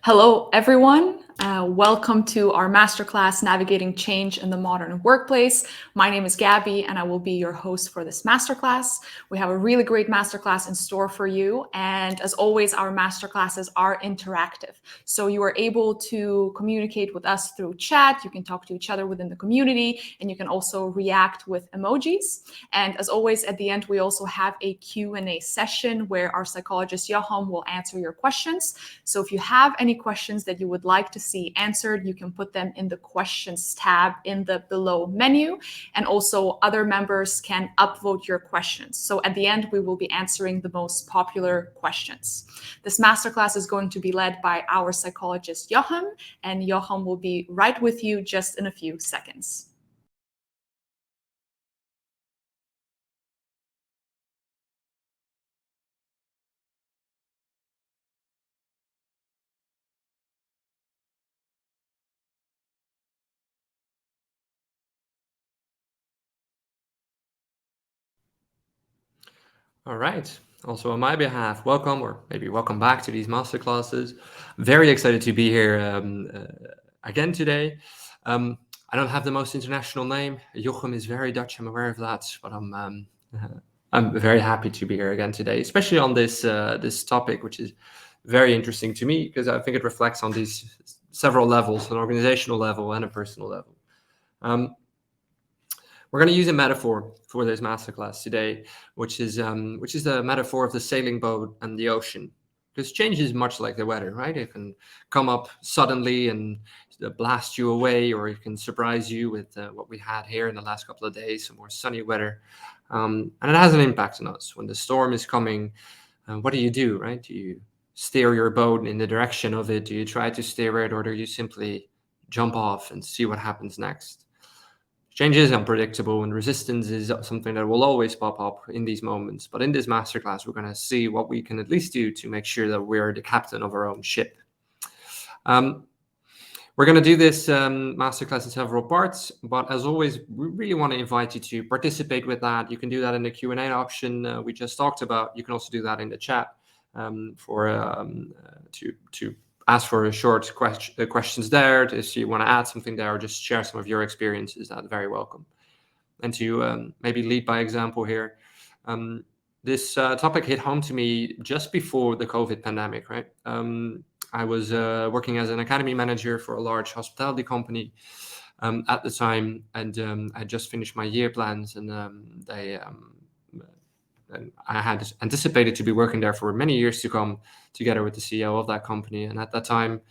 Hello, everyone. Welcome to our masterclass, Navigating Change in the Modern Workplace. My name is Gabby, and I will be your host for this masterclass. We have a really great masterclass in store for you. And as always, our masterclasses are interactive. So you are able to communicate with us through chat. You can talk to each other within the community, and you can also react with emojis. And as always, at the end, we also have a Q&A session where our psychologist, Johan, will answer your questions. So if you have any questions that you would like to see answered, you can put them in the questions tab in the below menu. And also other members can upvote your questions. So at the end, we will be answering the most popular questions. This masterclass is going to be led by our psychologist, Johan, and Johan will be right with you just in a few seconds. All right. Also on my behalf, welcome or maybe welcome back to these masterclasses. Very excited to be here again today. I don't have the most international name. Jochem is very Dutch. I'm aware of that, but I'm very happy to be here again today, especially on this topic, which is very interesting to me because I think it reflects on these several levels, an organizational level and a personal level. We're going to use a metaphor for this masterclass today, which is the metaphor of the sailing boat and the ocean. Because change is much like the weather, right? It can come up suddenly and blast you away, or it can surprise you with what we had here in the last couple of days, some more sunny weather. And it has an impact on us. When the storm is coming, what do, right? Do you steer your boat in the direction of it? Do you try to steer it, or do you simply jump off and see what happens next? Change is unpredictable, and resistance is something that will always pop up in these moments. But in this masterclass, we're going to see what we can at least do to make sure that we're the captain of our own ship. We're going to do this masterclass in several parts, but as always, we really want to invite you to participate with that. You can do that in the Q&A option we just talked about. You can also do that in the chat to ask for a short questions there. If you want to add something there or just share some of your experiences, that's very welcome. And to maybe lead by example here. This topic hit home to me just before the COVID pandemic, right? I was working as an academy manager for a large hospitality company at the time, and I just finished my year plans, and I had anticipated to be working there for many years to come, together with the CEO of that company. And at that time,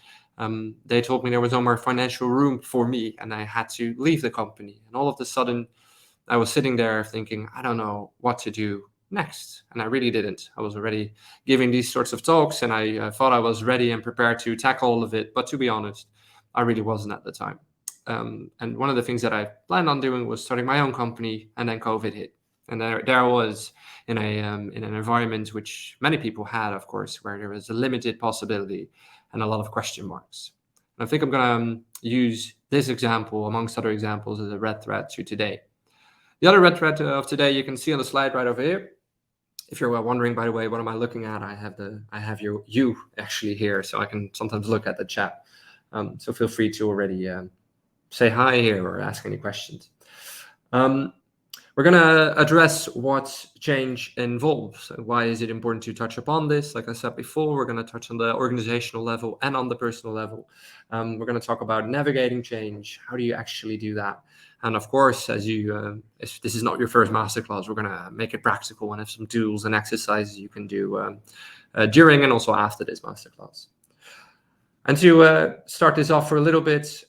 they told me there was no more financial room for me, and I had to leave the company. And all of a sudden, I was sitting there thinking, I don't know what to do next. And I really didn't. I was already giving these sorts of talks, and I thought I was ready and prepared to tackle all of it. But to be honest, I really wasn't at the time. And one of the things that I planned on doing was starting my own company, and then COVID hit. And there I was in an environment which many people had, of course, where there was a limited possibility and a lot of question marks. And I think I'm going to use this example, amongst other examples, as a red thread to today. The other red thread of today you can see on the slide right over here. If you're wondering, by the way, what am I looking at? I have you actually here, so I can sometimes look at the chat. So feel free to already say hi here or ask any questions. We're going to address what change involves. Why is it important to touch upon this? Like I said before, we're going to touch on the organizational level and on the personal level. We're going to talk about navigating change. How do you actually do that? And of course, if this is not your first masterclass, we're going to make it practical and have some tools and exercises you can do during and also after this masterclass. And to start this off for a little bit,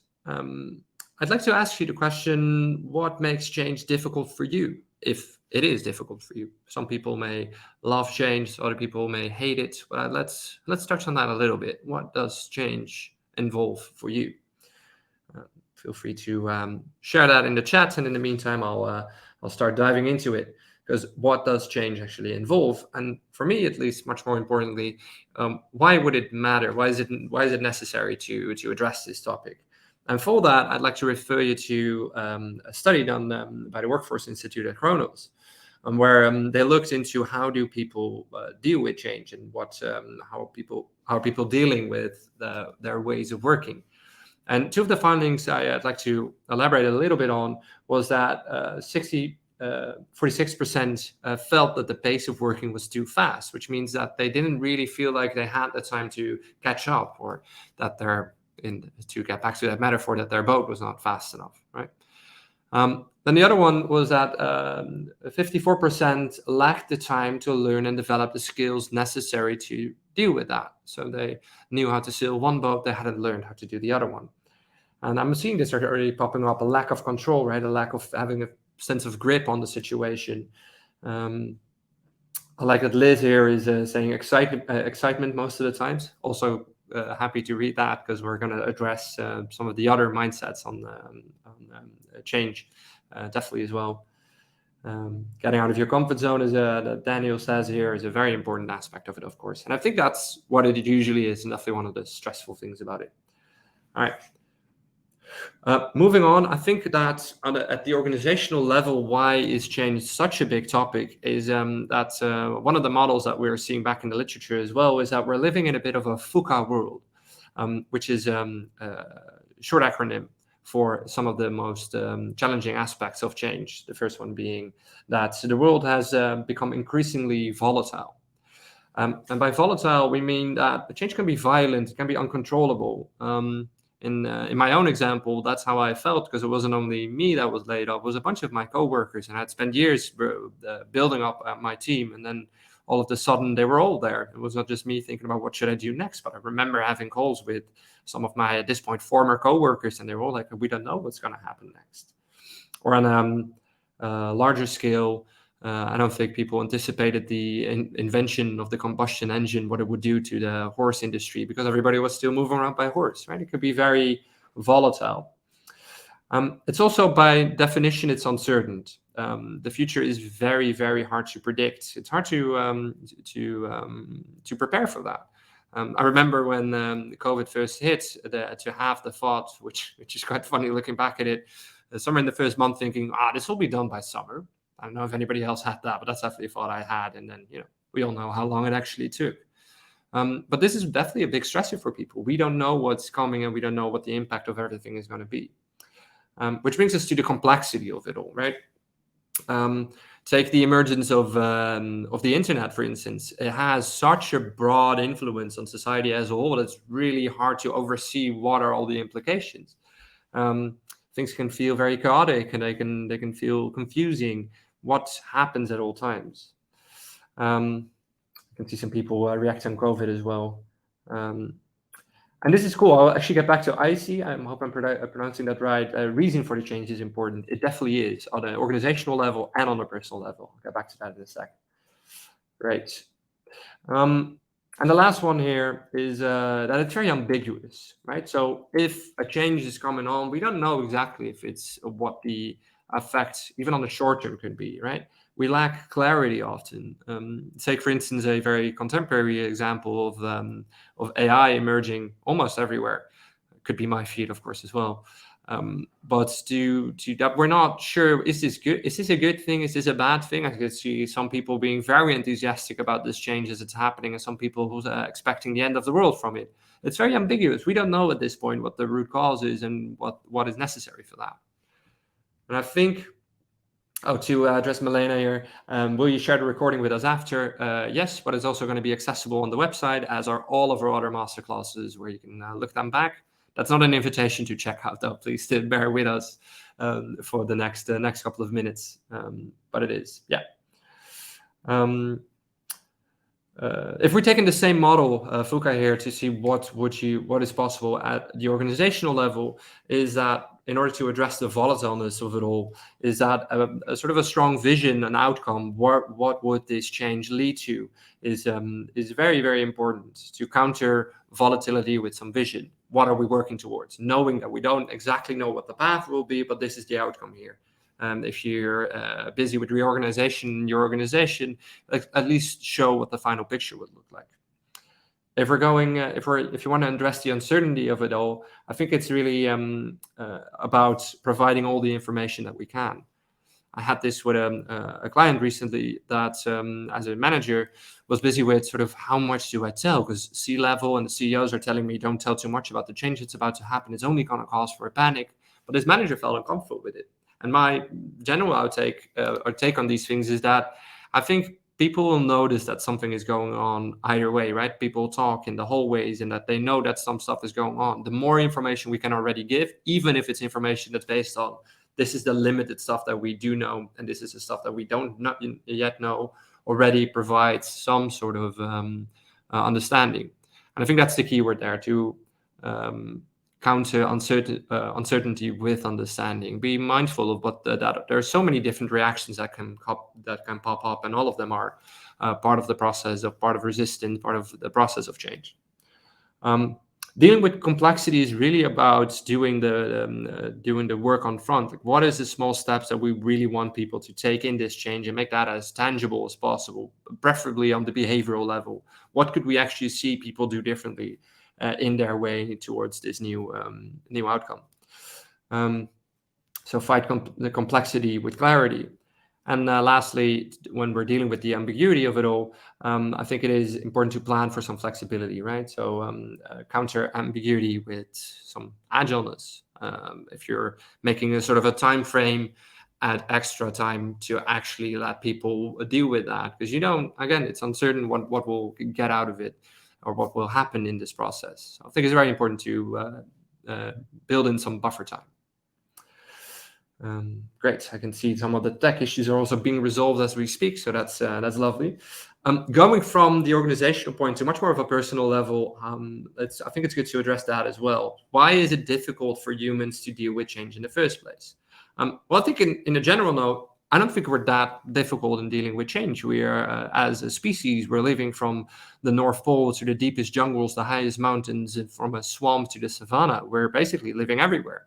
I'd like to ask you the question, what makes change difficult for you, if it is difficult for you? Some people may love change, other people may hate it, but let's touch on that a little bit. What does change involve for you? Feel free to share that in the chat, and in the meantime, I'll start diving into it. Because what does change actually involve? And for me, at least, much more importantly, why would it matter? Why is it necessary to address this topic? And for that, I'd like to refer you to a study done by the Workforce Institute at Kronos, where they looked into how do people deal with change and how are people dealing with their ways of working. And two of the findings I'd like to elaborate a little bit on was that 46% felt that the pace of working was too fast, which means that they didn't really feel like they had the time to catch up, or that to get back to that metaphor, that their boat was not fast enough, right? Then the other one was that 54% lacked the time to learn and develop the skills necessary to deal with that. So they knew how to sail one boat, they hadn't learned how to do the other one. And I'm seeing this already popping up, a lack of control, right? A lack of having a sense of grip on the situation. I like that Liz here is saying excitement most of the times. Also happy to read that, because we're going to address some of the other mindsets on change definitely as well. Getting out of your comfort zone, as Daniel says here, is a very important aspect of it, of course. And I think that's what it usually is, and definitely one of the stressful things about it. All right. Moving on, I think that at the organizational level, why is change such a big topic is that one of the models that we're seeing back in the literature as well is that we're living in a bit of a VUCA world, which is a short acronym for some of the most challenging aspects of change. The first one being that the world has become increasingly volatile. And by volatile, we mean that change can be violent, it can be uncontrollable. In my own example, that's how I felt, because it wasn't only me that was laid off, it was a bunch of my coworkers, and I'd spent years building up my team, and then all of a sudden they were all there. It was not just me thinking about what should I do next, but I remember having calls with some of my, at this point, former coworkers, and they were all like, we don't know what's going to happen next. Or on a larger scale, I don't think people anticipated the invention of the combustion engine, what it would do to the horse industry, because everybody was still moving around by horse, right? It could be very volatile. It's also, by definition, it's uncertain. The future is very, very hard to predict. It's hard to prepare for that. I remember when COVID first hit, to have the thought, which is quite funny looking back at it, somewhere in the first month thinking, this will be done by summer. I don't know if anybody else had that, but that's definitely a thought I had. And then, we all know how long it actually took. But this is definitely a big stressor for people. We don't know what's coming, and we don't know what the impact of everything is going to be. Which brings us to the complexity of it all, right? Take the emergence of the internet, for instance. It has such a broad influence on society as a whole that it's really hard to oversee what are all the implications. Things can feel very chaotic, and they can feel confusing. What happens at all times? I can see some people react on COVID as well. And this is cool. I'll actually get back to IC. I hope I'm pronouncing that right. Reason for the change is important. It definitely is, on an organizational level and on a personal level. I'll get back to that in a sec. Great. And the last one here is that it's very ambiguous, right? So if a change is coming on, we don't know exactly if it's what the effect, even on the short term, could be, right? We lack clarity often. Take, for instance, a very contemporary example of AI emerging almost everywhere. It could be my feed, of course, as well. But to that, we're not sure, is this good? Is this a good thing? Is this a bad thing? I could see some people being very enthusiastic about this change as it's happening, and some people who's expecting the end of the world from it. It's very ambiguous. We don't know at this point what the root cause is and what is necessary for that. And I think, to address Milena here, will you share the recording with us after? Yes, but it's also going to be accessible on the website, as are all of our other masterclasses, where you can look them back. That's not an invitation to check out, though. Please still bear with us for the next couple of minutes. But it is, yeah. If we're taking the same model, VUCA here, to see what is possible at the organizational level, is that in order to address the volatileness of it all, is that a sort of a strong vision, an outcome. What would this change lead to? Is very, very important, to counter volatility with some vision. What are we working towards? Knowing that we don't exactly know what the path will be, but this is the outcome here. If you're busy with reorganization in your organization, at least show what the final picture would look like. If we're going, if you want to address the uncertainty of it all, I think it's really about providing all the information that we can. I had this with a client recently that, as a manager, was busy with sort of how much do I tell? Because C-level and the CEOs are telling me don't tell too much about the change that's about to happen. It's only going to cause for a panic. But this manager felt uncomfortable with it. And my general outtake or take on these things is that I think people will notice that something is going on either way, right? People talk in the hallways and that they know that some stuff is going on. The more information we can already give, even if it's information that's based on this is the limited stuff that we do know, and this is the stuff that we don't not yet know, already provides some sort of understanding. And I think that's the key word there, to counter uncertainty with understanding. Be mindful of that there are so many different reactions that can pop up, and all of them are part of the process, part of resistance, part of the process of change. Dealing with complexity is really about doing the work on front. Like, what is the small steps that we really want people to take in this change and make that as tangible as possible, preferably on the behavioral level? What could we actually see people do differently in their way towards this new outcome? So fight the complexity with clarity. And lastly, when we're dealing with the ambiguity of it all, I think it is important to plan for some flexibility, right? So counter ambiguity with some agileness. If you're making a sort of a time frame, add extra time to actually let people deal with that, because again, it's uncertain what will get out of it or what will happen in this process. So I think it's very important to build in some buffer time. Great. I can see some of the tech issues are also being resolved as we speak, so that's lovely. Going from the organizational point to much more of a personal level, I think it's good to address that as well. Why is it difficult for humans to deal with change in the first place? Well, I think in a general note, I don't think we're that difficult in dealing with change. We are, as a species, we're living from the North Pole to the deepest jungles, the highest mountains, and from a swamp to the savannah. We're basically living everywhere.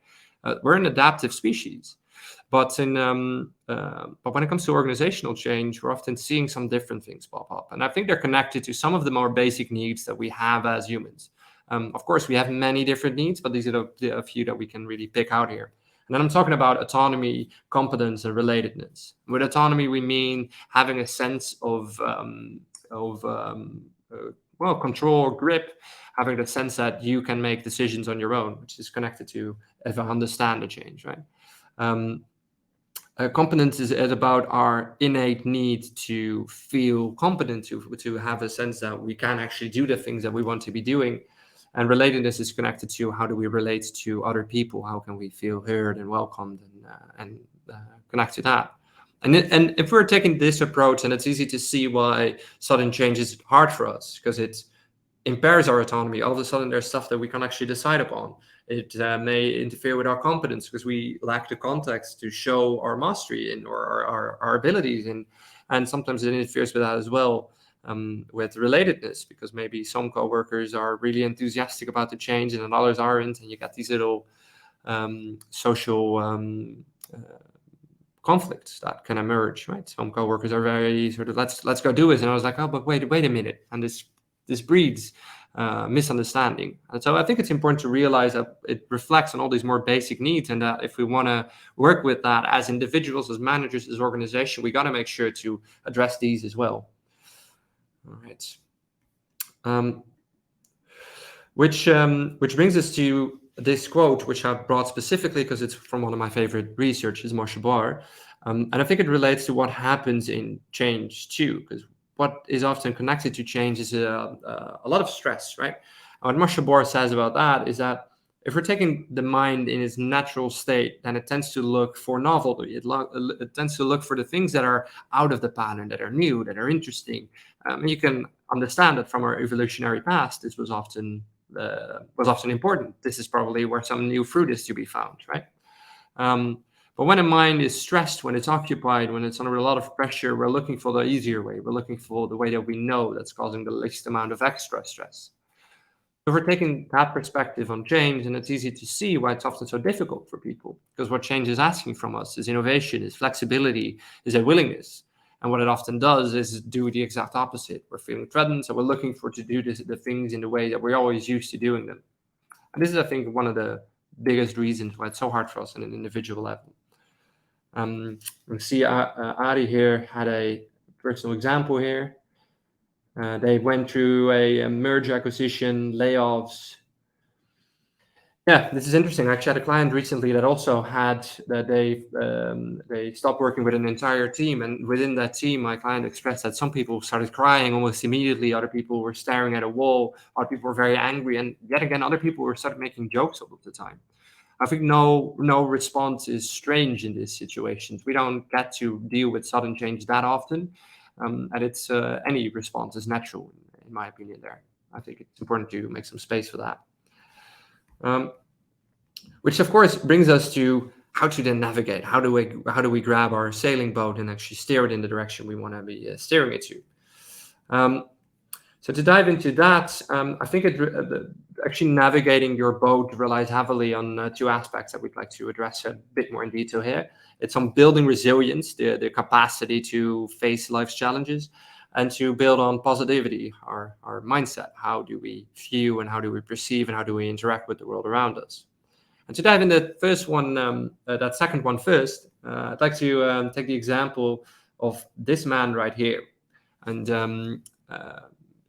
We're an adaptive species. But when it comes to organizational change, we're often seeing some different things pop up. And I think they're connected to some of the more basic needs that we have as humans. Of course, we have many different needs, but these are a few that we can really pick out here. And then I'm talking about autonomy, competence, and relatedness. With autonomy, we mean having a sense of control or grip, having the sense that you can make decisions on your own, which is connected to if I understand the change, right? Competence is about our innate need to feel competent, to have a sense that we can actually do the things that we want to be doing. And relatedness is connected to how do we relate to other people? How can we feel heard and welcomed and connect to that? And if we're taking this approach, and it's easy to see why sudden change is hard for us, because it impairs our autonomy. All of a sudden, there's stuff that we can't actually decide upon. It may interfere with our competence because we lack the context to show our mastery in or our abilities in. And sometimes it interferes with that as well, with relatedness, because maybe some coworkers are really enthusiastic about the change and others aren't. And you get these little social conflicts that can emerge, right? Some coworkers are very sort of, let's go do it. And I was like, oh, but wait a minute. And this breeds misunderstanding. And so I think it's important to realize that it reflects on all these more basic needs, and that if we want to work with that as individuals, as managers, as organization, we got to make sure to address these as well. All right. Which brings us to this quote, which I brought specifically because it's from one of my favorite researchers, Marsha Barr. And I think it relates to what happens in change too, because what is often connected to change is a lot of stress, right? And what Marsha Barr says about that is that if we're taking the mind in its natural state, then it tends to look for novelty. It tends to look for the things that are out of the pattern, that are new, that are interesting. And you can understand that from our evolutionary past, this was often important. This is probably where some new fruit is to be found, right? But when a mind is stressed, when it's occupied, when it's under a lot of pressure, we're looking for the easier way. We're looking for the way that we know that's causing the least amount of extra stress. So if we're taking that perspective on change, and it's easy to see why it's often so difficult for people, because what change is asking from us is innovation, is flexibility, is a willingness. And what it often does is do the exact opposite. We're feeling threatened, so we're looking to do the things in the way that we're always used to doing them. And this is, I think, one of the biggest reasons why it's so hard for us on an individual level. You can see Ari here had a personal example here. They went through a merger, acquisition, layoffs. Yeah, this is interesting. I actually had a client recently that also had that they stopped working with an entire team, and within that team, my client expressed that some people started crying almost immediately. Other people were staring at a wall. Other people were very angry, and yet again, other people were started making jokes all of the time. I think no response is strange in these situations. We don't get to deal with sudden change that often, and it's any response is natural, in my opinion. There, I think it's important to make some space for that. Which of course brings us to how to then navigate. How do we grab our sailing boat and actually steer it in the direction we want to be steering it to? So to dive into that, I think actually navigating your boat relies heavily on two aspects that we'd like to address a bit more in detail here. It's on building resilience, the capacity to face life's challenges, and to build on positivity, our mindset. How do we view and how do we perceive and how do we interact with the world around us? And to dive in the first one, that second one first, I'd like to take the example of this man right here. And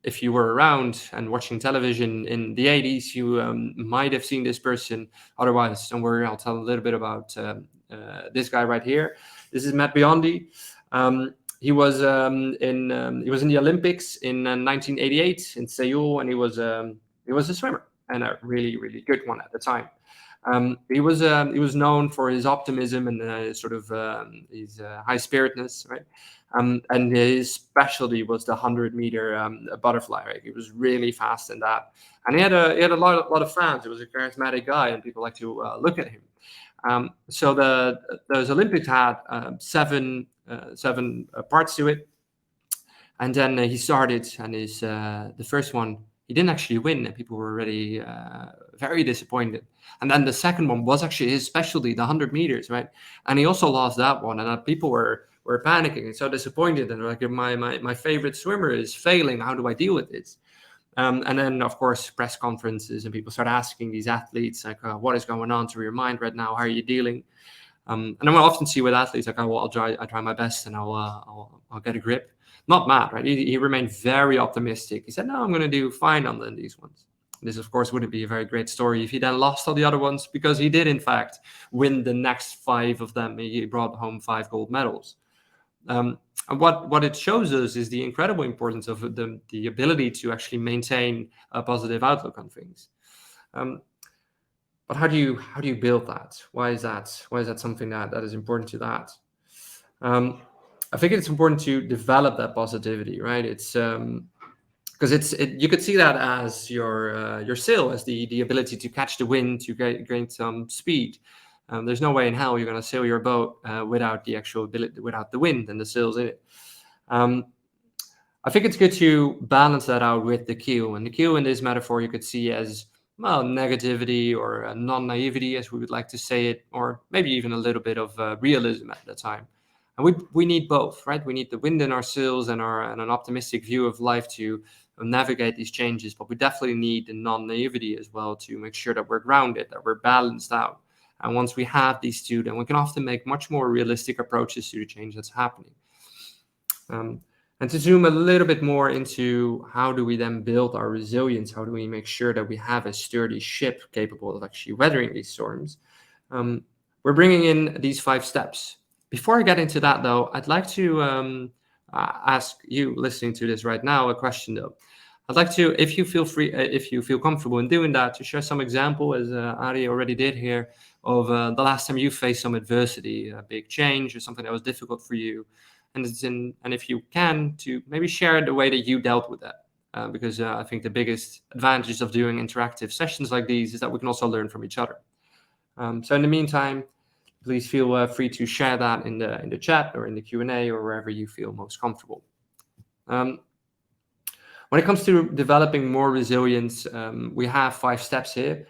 if you were around and watching television in the 80s, you might have seen this person. Otherwise, don't worry, I'll tell a little bit about this guy right here. This is Matt Biondi. He was in the Olympics in 1988 in Seoul, and he was a swimmer, and a really, really good one at the time. He was known for his optimism and his high spiritedness, right? And his specialty was the 100-meter butterfly. Right? He was really fast in that, and he had a lot of fans. He was a charismatic guy, and people like to look at him. So those Olympics had seven parts to it, and then he started, and the first one he didn't actually win, and people were already very disappointed. And then the second one was actually his specialty, the 100 meters, right? And he also lost that one, and people were panicking and so disappointed, and like, my favorite swimmer is failing. How do I deal with this? And then, of course, press conferences, and people start asking these athletes, like, what is going on through your mind right now? How are you dealing? And I often see with athletes, like, well, I try my best, and I'll get a grip. Not Matt, right? He remained very optimistic. He said, no, I'm going to do fine on these ones. This, of course, wouldn't be a very great story if he then lost all the other ones, because he did, in fact, win the next 5 of them. He brought home 5 gold medals. And what it shows us is the incredible importance of the ability to actually maintain a positive outlook on things. But how do you build that? Why is that something that is important to that? I think it's important to develop that positivity, right? It's because you could see that as your sail, as the ability to catch the wind, to gain some speed. There's no way in hell you're going to sail your boat without the actual ability, without the wind and the sails in it. I think it's good to balance that out with the keel. And the keel in this metaphor you could see as, well, negativity or non-naivety, as we would like to say it, or maybe even a little bit of realism at the time. And we need both, right? We need the wind in our sails and an optimistic view of life to navigate these changes, but we definitely need the non-naivety as well to make sure that we're grounded, that we're balanced out. And once we have these two, then we can often make much more realistic approaches to the change that's happening. And to zoom a little bit more into how do we then build our resilience, how do we make sure that we have a sturdy ship capable of actually weathering these storms, we're bringing in these 5 steps. Before I get into that, though, I'd like to ask you listening to this right now a question, though. I'd like to, if you feel comfortable in doing that, to share some example, as Ari already did here, of the last time you faced some adversity, a big change or something that was difficult for you. And if you can, to maybe share the way that you dealt with that. Because I think the biggest advantage of doing interactive sessions like these is that we can also learn from each other. So in the meantime, please feel free to share that in the chat or in the Q&A or wherever you feel most comfortable. When it comes to developing more resilience, we have 5 steps here.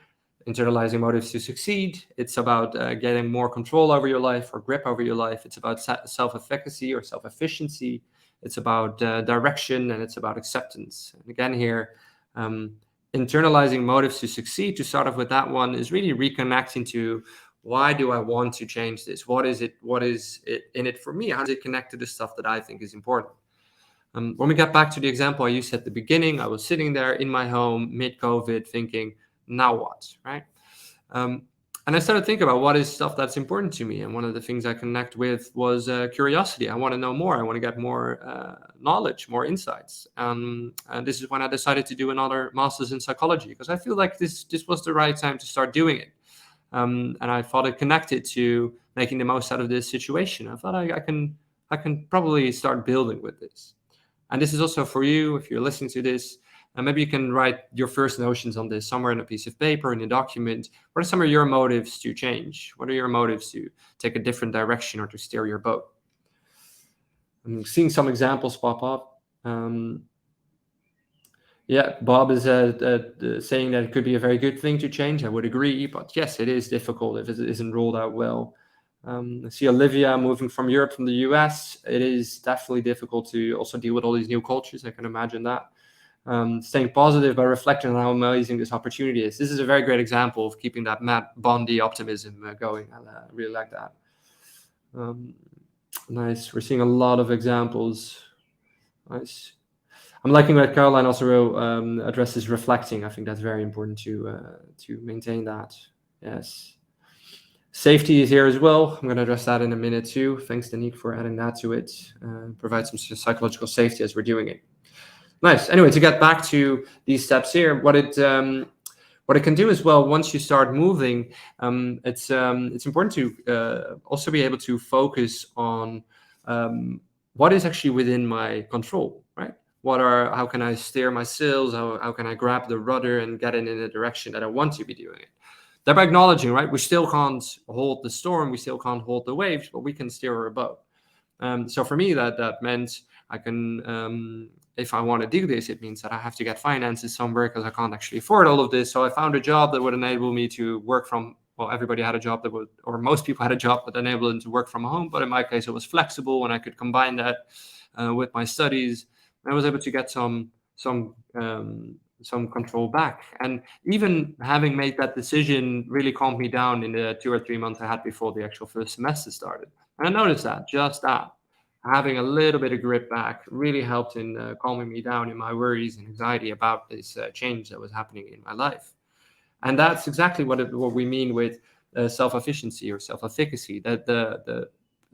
Internalizing motives to succeed. It's about getting more control over your life or grip over your life. It's about self-efficacy or self-efficiency. It's about direction, and it's about acceptance. And again here, internalizing motives to succeed, to start off with that one, is really reconnecting to Why do I want to change this? What is it in it for me? How does it connect to the stuff that I think is important? When we get back to the example I used at the beginning, I was sitting there in my home mid-COVID thinking, now what, right? And I started thinking about what is stuff that's important to me. And one of the things I connect with was curiosity. I want to know more. I want to get more knowledge, more insights. And this is when I decided to do another master's in psychology, because I feel like this was the right time to start doing it. And I thought it connected to making the most out of this situation. I thought I can probably start building with this. And this is also for you, if you're listening to this, and maybe you can write your first notions on this somewhere in a piece of paper, in a document. What are some of your motives to change? What are your motives to take a different direction or to steer your boat? I'm seeing some examples pop up. Yeah, Bob is saying that it could be a very good thing to change. I would agree, but yes, it is difficult if it isn't rolled out well. I see Olivia moving from Europe, from the US. It is definitely difficult to also deal with all these new cultures. I can imagine that. Staying positive by reflecting on how amazing this opportunity is. This is a very great example of keeping that Matt Bondi optimism going. I really like that. Nice. We're seeing a lot of examples. Nice. I'm liking what Caroline also addresses reflecting. I think that's very important to maintain that. Yes. Safety is here as well. I'm going to address that in a minute too. Thanks, Danique, for adding that to it. Provide some psychological safety as we're doing it. Nice. Anyway, to get back to these steps here, what it can do as well, once you start moving, it's important to also be able to focus on what is actually within my control, right? How can I steer my sails? How can I grab the rudder and get it in the direction that I want to be doing it? Thereby acknowledging, right, we still can't hold the storm, we still can't hold the waves, but we can steer a boat. So for me, that meant I can, if I want to do this, it means that I have to get finances somewhere because I can't actually afford all of this. So I found a job that would enable me to work from, well, everybody had a job that would, or most people had a job that enabled them to work from home. But in my case, it was flexible and I could combine that with my studies. I was able to get some control back. And even having made that decision really calmed me down in the 2 or 3 months I had before the actual first semester started. And I noticed that, having a little bit of grip back really helped in calming me down in my worries and anxiety about this change that was happening in my life. And that's exactly what we mean with self-efficiency or self-efficacy. That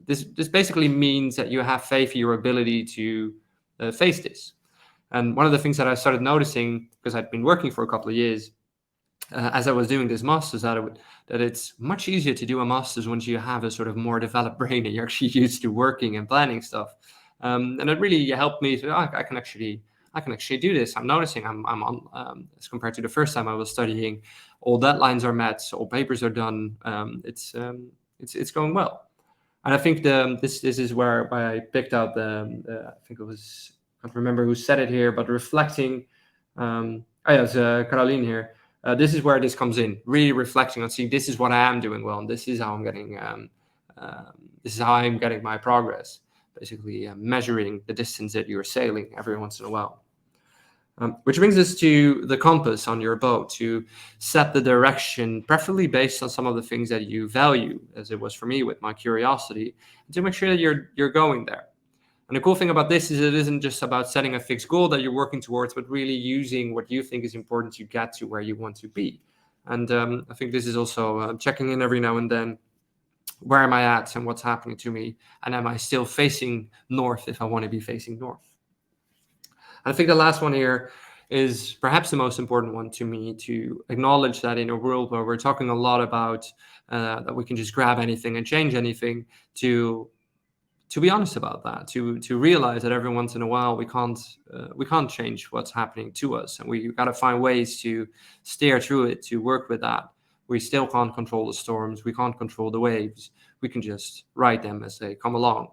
this basically means that you have faith in your ability to face this. And one of the things that I started noticing, because I'd been working for a couple of years, as I was doing this master's, that it's much easier to do a master's once you have a sort of more developed brain and you're actually used to working and planning stuff. And it really helped me to, I can actually do this. I'm noticing I'm on, as compared to the first time I was studying, all deadlines are met, all papers are done. It's going well. And I think this is where I picked out I think it was, I can't remember who said it here, but reflecting. It's Caroline here. This is where this comes in. Really reflecting on, see, this is what I am doing well, and this is how I'm getting. This is how I'm getting my progress. Basically, measuring the distance that you're sailing every once in a while. Which brings us to the compass on your boat, to set the direction, preferably based on some of the things that you value, as it was for me with my curiosity, to make sure that you're going there. And the cool thing about this is it isn't just about setting a fixed goal that you're working towards, but really using what you think is important to get to where you want to be. And I think this is also checking in every now and then. Where am I at and what's happening to me? And am I still facing north if I want to be facing north? I think the last one here is perhaps the most important one to me, to acknowledge that in a world where we're talking a lot about that we can just grab anything and change anything, to be honest about that, to realize that every once in a while we can't change what's happening to us, and we got to find ways to steer through it, to work with that. We still can't control the storms, we can't control the waves, we can just ride them as they come along.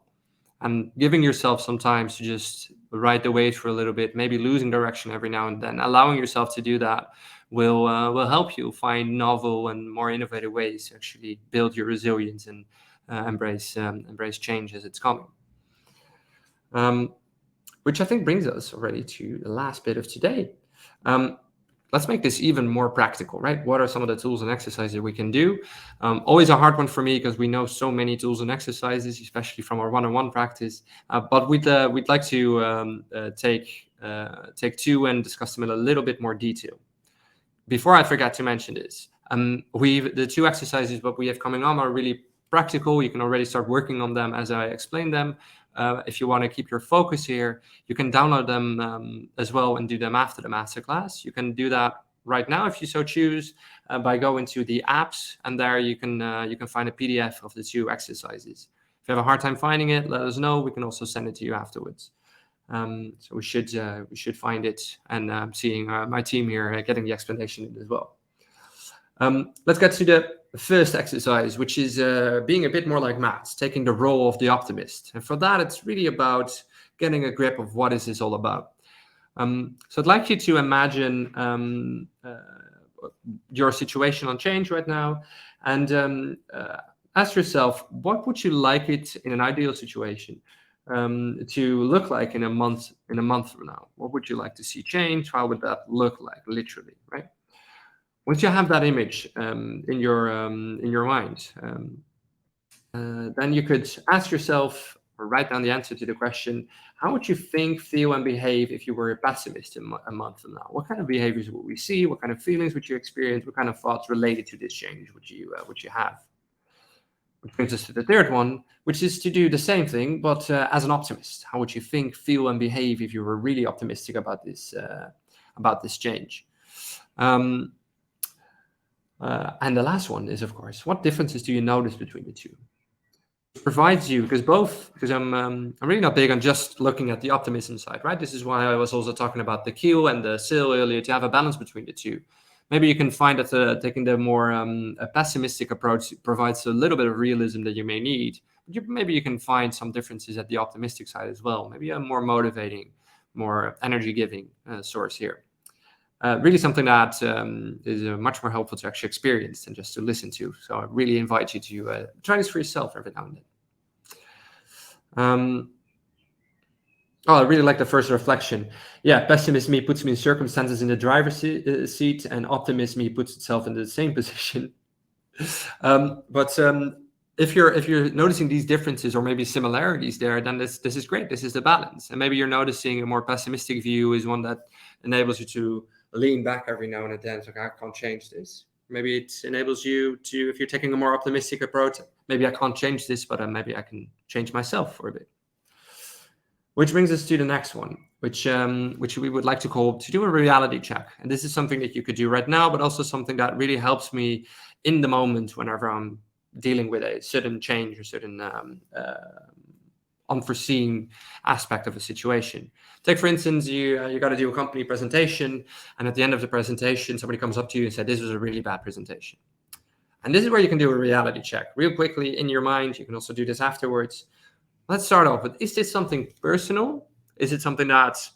And giving yourself some time to just ride the waves for a little bit, maybe losing direction every now and then, allowing yourself to do that will help you find novel and more innovative ways to actually build your resilience and embrace change as it's coming. Which I think brings us already to the last bit of today. let's make this even more practical, right? What are some of the tools and exercises we can do? Always a hard one for me because we know so many tools and exercises, especially from our one-on-one practice. But we'd like to take two and discuss them in a little bit more detail. Before I forget to mention this, the two exercises that we have coming on are really practical. You can already start working on them as I explained them. If you want to keep your focus here, you can download them as well and do them after the masterclass. You can do that right now if you so choose by going to the apps, and there you can find a PDF of the two exercises. If you have a hard time finding it, let us know. We can also send it to you afterwards. So we should find it, and I'm seeing my team here getting the explanation in as well. Let's get to the first exercise, which is being a bit more like maths, taking the role of the optimist. And for that, it's really about getting a grip of what is this all about. So I'd like you to imagine your situation on change right now, and ask yourself, what would you like it in an ideal situation to look like in a month from now? What would you like to see change? How would that look like, literally, right? Once you have that image in your mind, then you could ask yourself or write down the answer to the question: how would you think, feel, and behave if you were a pessimist a month from now? What kind of behaviors would we see? What kind of feelings would you experience? What kind of thoughts related to this change would you have? Which brings us to the third one, which is to do the same thing, but as an optimist. How would you think, feel, and behave if you were really optimistic about this change? And the last one is, of course, what differences do you notice between the two? It provides you, because I'm really not big on just looking at the optimism side, right? This is why I was also talking about the keel and the sail earlier, to have a balance between the two. Maybe you can find that taking the more pessimistic approach provides a little bit of realism that you may need. But maybe you can find some differences at the optimistic side as well. Maybe a more motivating, more energy-giving source here. Really something that is much more helpful to actually experience than just to listen to. So I really invite you to try this for yourself every now and then. I really like the first reflection. Yeah, pessimist me puts me in circumstances in the driver's seat, and optimist me puts itself in the same position. But if you're noticing these differences or maybe similarities there, then this is great. This is the balance. And maybe you're noticing a more pessimistic view is one that enables you to lean back every now and then. It's like, I can't change this. Maybe it enables you to, if you're taking a more optimistic approach, maybe I can't change this, but maybe I can change myself for a bit. Which brings us to the next one, which we would like to call to do a reality check. And this is something that you could do right now, but also something that really helps me in the moment whenever I'm dealing with a sudden change or certain unforeseen aspect of a situation. Take, for instance, you got to do a company presentation, and at the end of the presentation, somebody comes up to you and said, this was a really bad presentation. And this is where you can do a reality check real quickly in your mind. You can also do this afterwards. Let's start off with, is this something personal? Is it something that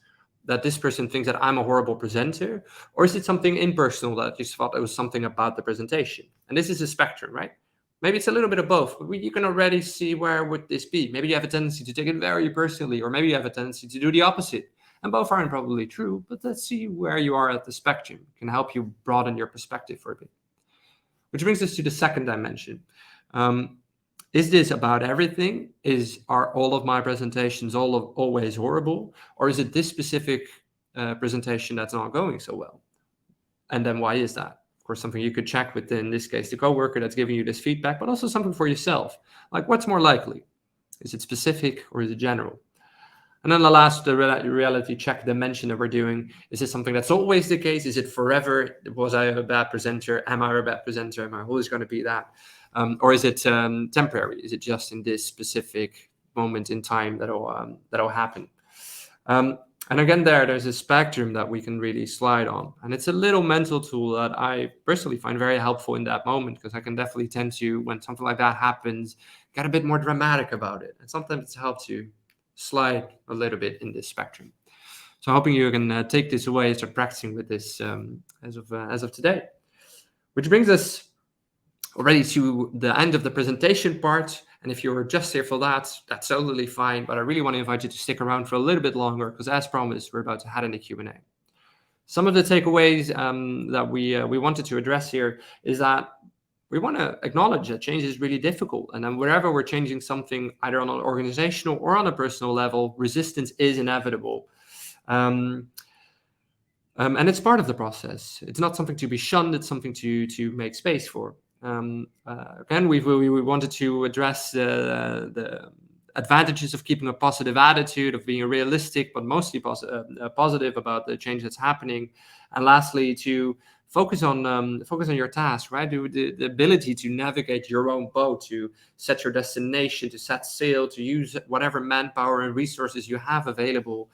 this person thinks that I'm a horrible presenter? Or is it something impersonal that you thought it was something about the presentation? And this is a spectrum, right? Maybe it's a little bit of both, but you can already see where would this be. Maybe you have a tendency to take it very personally, or maybe you have a tendency to do the opposite. And both aren't probably true, but let's see where you are at the spectrum. It can help you broaden your perspective for a bit. Which brings us to the second dimension. Is this about everything? Are all of my presentations always horrible? Or is it this specific presentation that's not going so well? And then why is that? Of course, something you could check with, in this case, the coworker that's giving you this feedback, but also something for yourself. Like, what's more likely? Is it specific or is it general? And then the last, the reality check dimension that we're doing, is it something that's always the case? Is it forever? Was I a bad presenter? Am I a bad presenter? Am I always going to be that? Or is it temporary? Is it just in this specific moment in time that'll happen? And again, there's a spectrum that we can really slide on. And it's a little mental tool that I personally find very helpful in that moment, because I can definitely tend to, when something like that happens, get a bit more dramatic about it. And sometimes it helps you slide a little bit in this spectrum. So I'm hoping you can take this away and start practicing with this as of today. Which brings us already to the end of the presentation part. And if you're just here for that, that's totally fine. But I really want to invite you to stick around for a little bit longer, because as promised, we're about to head into Q&A. Some of the takeaways that we wanted to address here is that we want to acknowledge that change is really difficult. And then wherever we're changing something, either on an organizational or on a personal level, resistance is inevitable. And it's part of the process. It's not something to be shunned. It's something to make space for. Again, we wanted to address the advantages of keeping a positive attitude, of being realistic, but mostly positive about the change that's happening. And lastly, to focus on your task, right? The ability to navigate your own boat, to set your destination, to set sail, to use whatever manpower and resources you have available,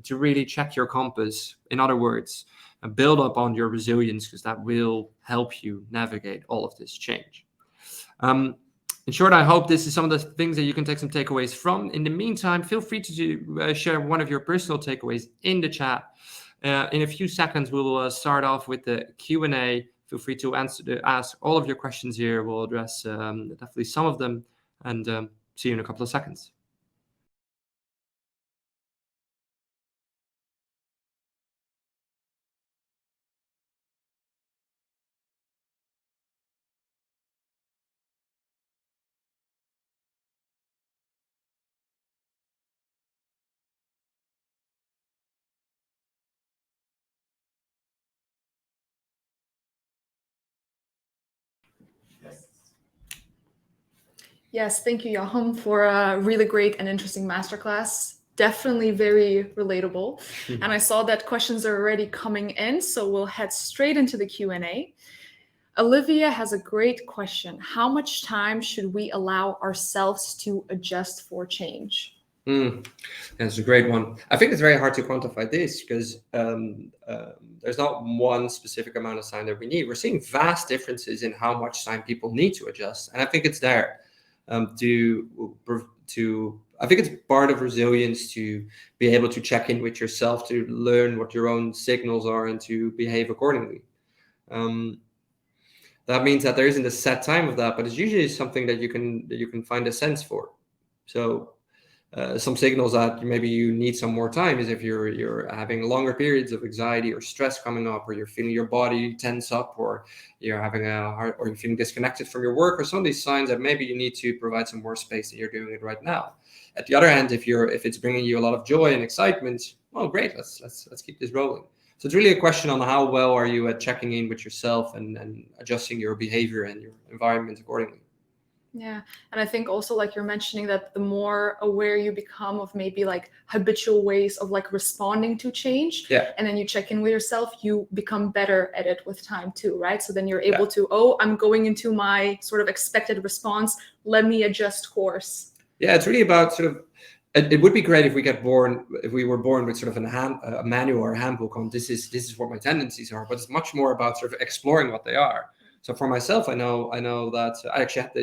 to really check your compass. In other words, build up on your resilience, because that will help you navigate all of this change. In short, I hope this is some of the things that you can take some takeaways from. In the meantime, feel free to share one of your personal takeaways in the chat. In a few seconds, we'll start off with the Q&A. Feel free to ask all of your questions here. We'll address definitely some of them, and see you in a couple of seconds. Yes, thank you, Joachim, for a really great and interesting masterclass. Definitely very relatable. And I saw that questions are already coming in, so we'll head straight into the Q&A. Olivia has a great question. How much time should we allow ourselves to adjust for change? That's a great one. I think it's very hard to quantify this, because there's not one specific amount of time that we need. We're seeing vast differences in how much time people need to adjust, and I think it's there I think it's part of resilience to be able to check in with yourself, to learn what your own signals are, and to behave accordingly. That means that there isn't a set time of that, but it's usually something that you can find a sense for. So some signals that maybe you need some more time is if you're having longer periods of anxiety or stress coming up, or you're feeling your body tense up, or you're having or you're feeling disconnected from your work, or some of these signs that maybe you need to provide some more space than you're doing it right now. At the other hand, if it's bringing you a lot of joy and excitement, well, great, let's keep this rolling. So it's really a question on how well are you at checking in with yourself and adjusting your behavior and your environment accordingly. Yeah. And I think also, like you're mentioning, that the more aware you become of maybe like habitual ways of like responding to change, and then you check in with yourself, you become better at it with time too, right? So then you're able to, I'm going into my sort of expected response, let me adjust course. Yeah, it's really about sort of, it would be great if we were born with sort of a manual or a handbook on this is what my tendencies are, but it's much more about sort of exploring what they are. So for myself, I know that I actually had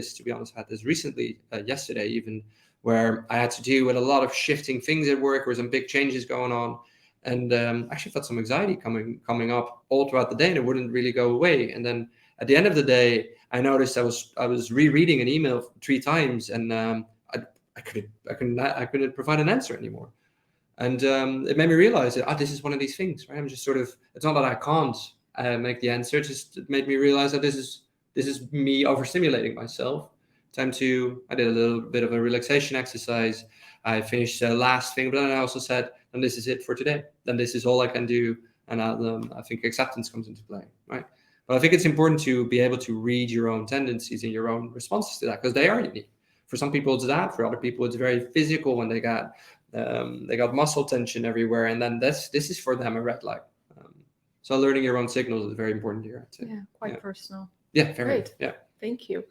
this recently, yesterday even, where I had to deal with a lot of shifting things at work. There were some big changes going on, and actually felt some anxiety coming up all throughout the day, and it wouldn't really go away. And then at the end of the day, I noticed I was rereading an email 3 times, and I couldn't provide an answer anymore. And it made me realize that this is one of these things, right? I'm just sort of, it's not that I can't make the answer, it made me realize that this is me overstimulating myself. I did a little bit of a relaxation exercise. I finished the last thing, but then I also said, and this is it for today. Then this is all I can do. And I think acceptance comes into play, right? But I think it's important to be able to read your own tendencies and your own responses to that, because they are unique. For some people, it's that. For other people, it's very physical when they got muscle tension everywhere, and then this is for them a red light. So learning your own signals is very important here, I'd say. Yeah, quite personal. Yeah, very. Great. Yeah. Thank you.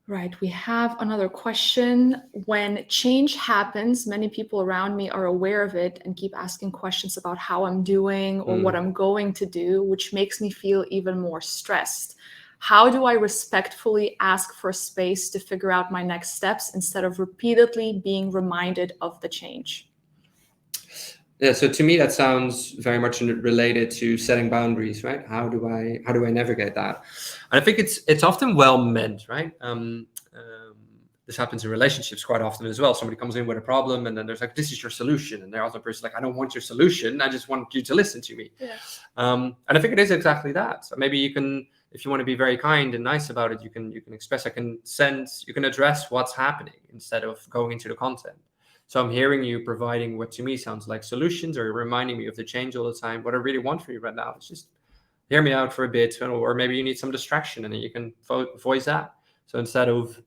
Right, we have another question. When change happens, many people around me are aware of it and keep asking questions about how I'm doing or what I'm going to do, which makes me feel even more stressed. How do I respectfully ask for space to figure out my next steps instead of repeatedly being reminded of the change? Yeah, so to me, that sounds very much related to setting boundaries, right? How do I navigate that? I think it's often well meant, right? This happens in relationships quite often as well. Somebody comes in with a problem, and then there's like, this is your solution. And the other person's like, I don't want your solution. I just want you to listen to me. Yeah. And I think it is exactly that. So maybe you can, if you want to be very kind and nice about it, you can express, you can address what's happening instead of going into the content. So I'm hearing you providing what to me sounds like solutions, or reminding me of the change all the time. What I really want for you right now is just hear me out for a bit, or maybe you need some distraction, and then you can voice that. So instead of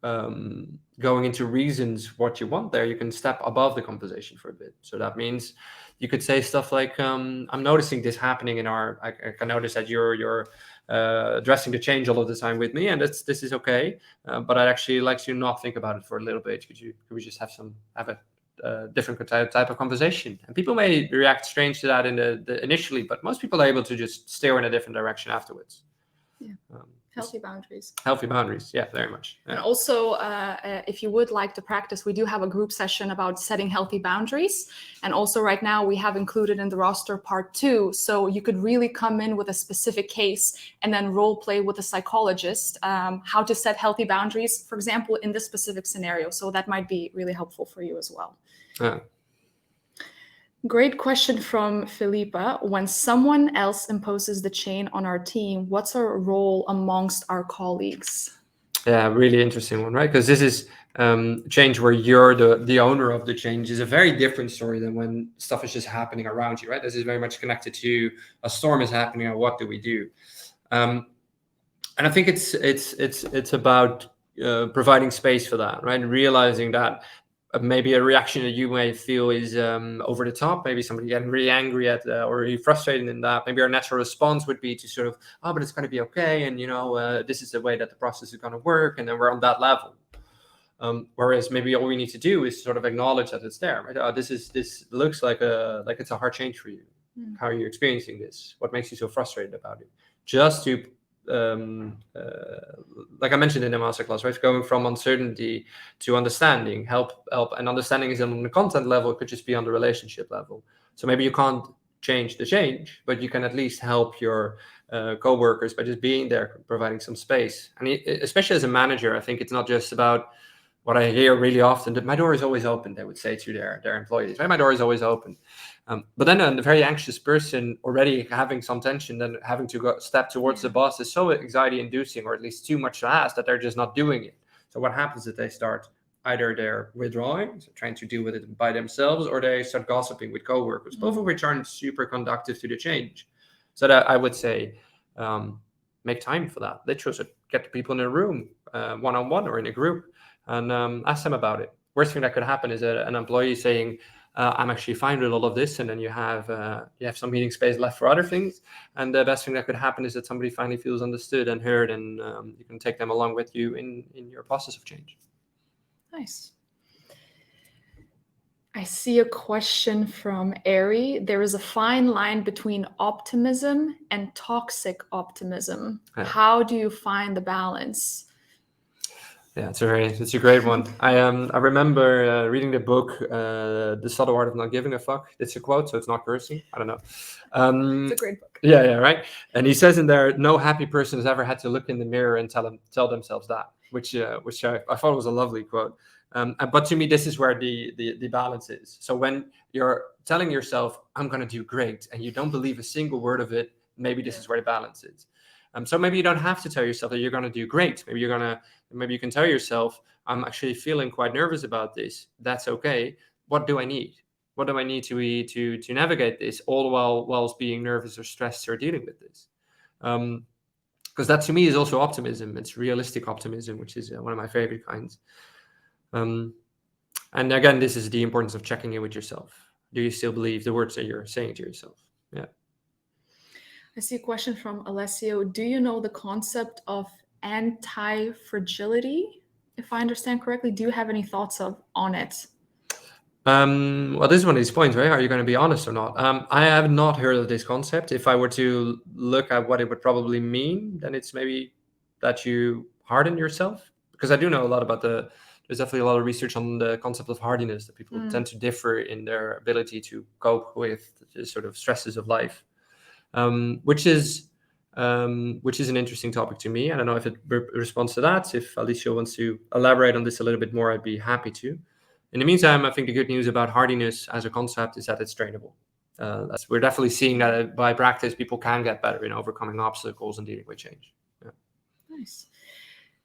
going into reasons what you want there, you can step above the conversation for a bit. So that means you could say stuff like, I'm noticing this happening I can notice that you're addressing the change all of the time with me, and this is okay, but I'd actually like to not think about it for a little bit. Could we just have a different type of conversation? And people may react strange to that in the initially, but most people are able to just steer in a different direction afterwards. Yeah. Healthy boundaries. Healthy boundaries, yeah, very much. Yeah. And also, if you would like to practice, we do have a group session about setting healthy boundaries. And also right now we have included in the roster part 2. So you could really come in with a specific case and then role play with a psychologist, how to set healthy boundaries, for example, in this specific scenario. So that might be really helpful for you as well. Yeah. Great question from Philippa. When someone else imposes the chain on our team, what's our role amongst our colleagues? Yeah, really interesting one, right? Because this is change where you're the owner of the change is a very different story than when stuff is just happening around you, right? This is very much connected to a storm is happening, and what do we do? And I think it's about providing space for that, right? And realizing that maybe a reaction that you may feel is over the top, maybe somebody getting really angry at or really frustrated in that. Maybe our natural response would be to sort of, oh, but it's going to be okay, and this is the way that the process is going to work, and then we're on that level. Whereas maybe all we need to do is sort of acknowledge that it's there, right? This looks like it's a hard change for you. How are you experiencing this? What makes you so frustrated about it? Just to like I mentioned in the masterclass, right? Going from uncertainty to understanding, help, and understanding is on the content level. It could just be on the relationship level. So maybe you can't change the change, but you can at least help your co-workers by just being there, providing some space. And especially as a manager, I think it's not just about what I hear really often, that my door is always open, they would say to their employees, right? My door is always open. But then a very anxious person already having some tension, then having to go step towards the boss is so anxiety inducing, or at least too much to ask, that they're just not doing it. So what happens is they start, either they're withdrawing, so trying to deal with it by themselves, or they start gossiping with coworkers, both of which aren't super conductive to the change. So that I would say, make time for that. Literally, so get the people in a room, one-on-one or in a group, and ask them about it. Worst thing that could happen is an employee saying, I'm actually fine with all of this, and then you have some meeting space left for other things. And the best thing that could happen is that somebody finally feels understood and heard, and you can take them along with you in your process of change. Nice. I see a question from Ari. There is a fine line between optimism and toxic optimism. Yeah. How do you find the balance? Yeah, it's a great one. I remember reading the book, The Subtle Art of Not Giving a Fuck. It's a quote, so it's not cursing. I don't know. It's a great book. Yeah, right. And he says in there, no happy person has ever had to look in the mirror and tell themselves that, which I thought was a lovely quote. But to me, this is where the balance is. So when you're telling yourself, I'm going to do great, and you don't believe a single word of it, maybe this is where the balance is. So maybe you don't have to tell yourself that you're going to do great. Maybe you can tell yourself, I'm actually feeling quite nervous about this. That's okay. What do I need? What do I need to navigate this, all whilst being nervous or stressed or dealing with this? Because that to me is also optimism. It's realistic optimism, which is one of my favorite kinds. And again, this is the importance of checking in with yourself. Do you still believe the words that you're saying to yourself? Yeah. I see a question from Alessio. Do you know the concept of anti-fragility? If I understand correctly, do you have any thoughts on it? Well, this is one of these points, right? Are you going to be honest or not? I have not heard of this concept. If I were to look at what it would probably mean, then it's maybe that you harden yourself. Because I do know a lot about there's definitely a lot of research on the concept of hardiness, that people tend to differ in their ability to cope with the sort of stresses of life, which is which is an interesting topic to me. I don't know if it responds to that. If Alicia wants to elaborate on this a little bit more, I'd be happy to. In the meantime, I think the good news about hardiness as a concept is that it's trainable. We're definitely seeing that by practice, people can get better in overcoming obstacles and dealing with change. Yeah. Nice.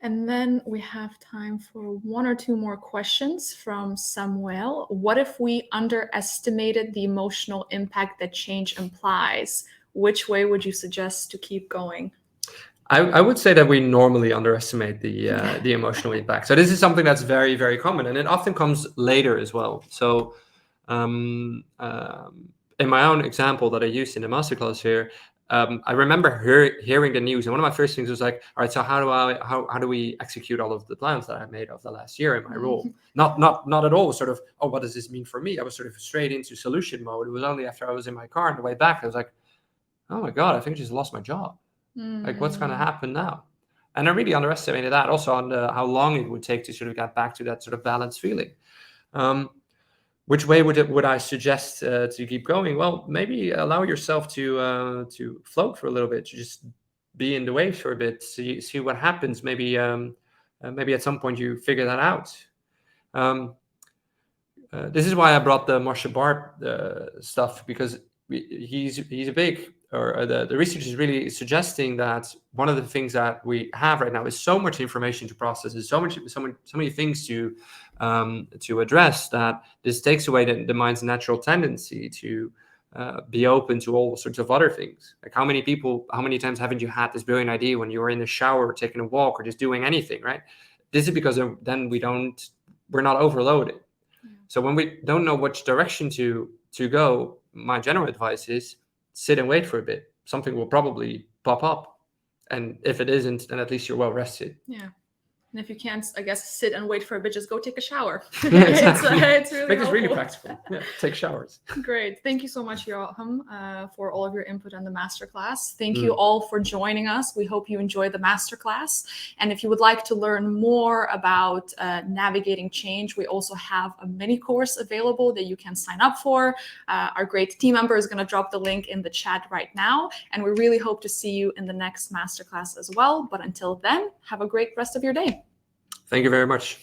And then we have time for one or two more questions from Samuel. What if we underestimated the emotional impact that change implies? Which way would you suggest to keep going? I would say that we normally underestimate the emotional impact. So this is something that's very, very common, and it often comes later as well. So in my own example that I used in the masterclass here, I remember hearing the news, and one of my first things was like, all right, so how do we execute all of the plans that I made of the last year in my role? Not at all sort of, oh, what does this mean for me? I was sort of straight into solution mode. It was only after I was in my car on the way back, I was like, oh my God, I think I just lost my job. Like, what's going to happen now? And I really underestimated that also on how long it would take to sort of get back to that sort of balanced feeling. Which way would I suggest to keep going? Well, maybe allow yourself to float for a little bit, to just be in the waves for a bit, see what happens. Maybe at some point you figure that out. This is why I brought the Marcia Bart stuff, because he's a big, or the research is really suggesting that one of the things that we have right now is so much information to process, is so many things to address, that this takes away the mind's natural tendency to be open to all sorts of other things. Like how many times haven't you had this brilliant idea when you were in the shower, or taking a walk, or just doing anything, right? This is because then we're not overloaded. So when we don't know which direction to go, my general advice is sit and wait for a bit. Something will probably pop up. And if it isn't, then at least you're well rested. Yeah. And if you can't, I guess, sit and wait for a bit, just go take a shower. Yeah, exactly. It's really I think it's really practical. Yeah, take showers. Great. Thank you so much, Joachim, for all of your input on the masterclass. Thank you all for joining us. We hope you enjoyed the masterclass. And if you would like to learn more about navigating change, we also have a mini course available that you can sign up for. Our great team member is going to drop the link in the chat right now. And we really hope to see you in the next masterclass as well. But until then, have a great rest of your day. Thank you very much.